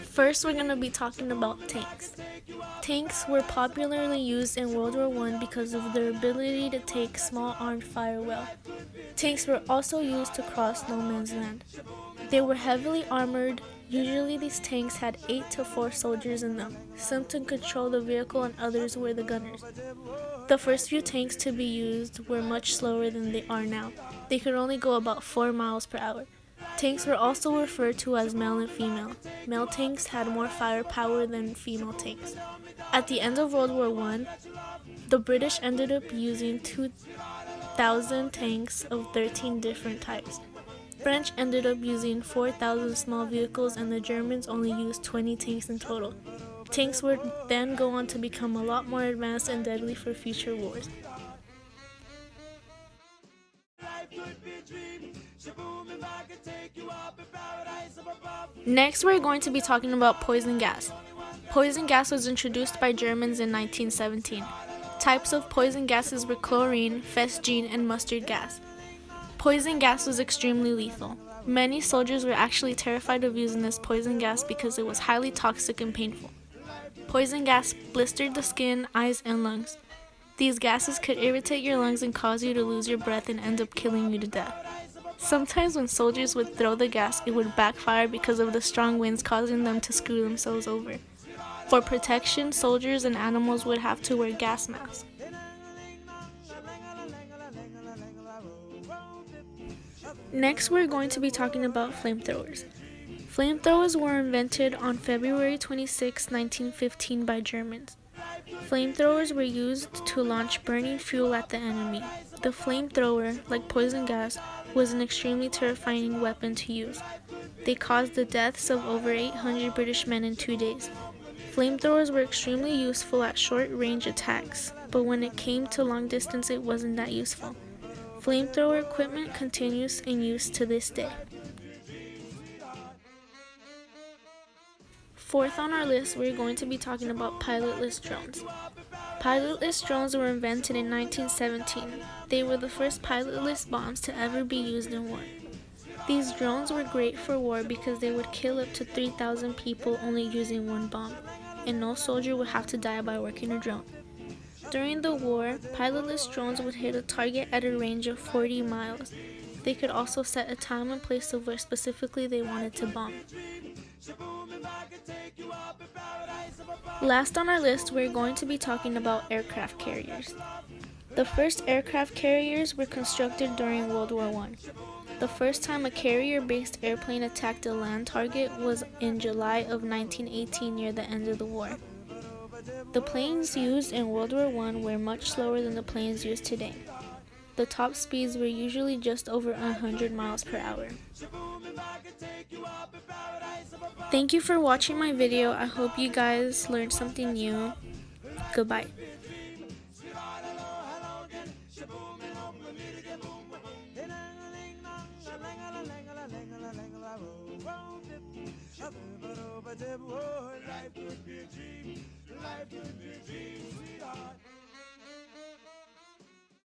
First, we're going to be talking about tanks. Tanks were popularly used in World War I because of their ability to take small armed fire well. Tanks were also used to cross no man's land. They were heavily armored. Usually these tanks had 8 to 4 soldiers in them, some to control the vehicle and others were the gunners. The first few tanks to be used were much slower than they are now. They could only go about 4 miles per hour. Tanks were also referred to as male and female. Male tanks had more firepower than female tanks. At the end of World War I, the British ended up using 2,000 tanks of 13 different types. French ended up using 4,000 small vehicles and the Germans only used 20 tanks in total. Tanks would then go on to become a lot more advanced and deadly for future wars. Next, we're going to be talking about poison gas. Poison gas was introduced by Germans in 1917. Types of poison gases were chlorine, phesgene, and mustard gas. Poison gas was extremely lethal. Many soldiers were actually terrified of using this poison gas because it was highly toxic and painful. Poison gas blistered the skin, eyes, and lungs. These gases could irritate your lungs and cause you to lose your breath and end up killing you to death. Sometimes when soldiers would throw the gas, it would backfire because of the strong winds causing them to screw themselves over. For protection, soldiers and animals would have to wear gas masks. Next, we're going to be talking about flamethrowers. Flamethrowers were invented on February 26, 1915 by Germans. Flamethrowers were used to launch burning fuel at the enemy. The flamethrower, like poison gas, was an extremely terrifying weapon to use. They caused the deaths of over 800 British men in 2 days. Flamethrowers were extremely useful at short-range attacks, but when it came to long distance it wasn't that useful. Flamethrower equipment continues in use to this day. Fourth on our list, we're going to be talking about pilotless drones. Pilotless drones were invented in 1917. They were the first pilotless bombs to ever be used in war. These drones were great for war because they would kill up to 3,000 people only using one bomb, and no soldier would have to die by working a drone. During the war, pilotless drones would hit a target at a range of 40 miles. They could also set a time and place of where specifically they wanted to bomb. Last on our list, we're going to be talking about aircraft carriers. The first aircraft carriers were constructed during World War I. The first time a carrier-based airplane attacked a land target was in July of 1918 near the end of the war. The planes used in World War I were much slower than the planes used today. The top speeds were usually just over 100 miles per hour. Thank you for watching my video. I hope you guys learned something new. Goodbye. Life could be a dream, sweetheart.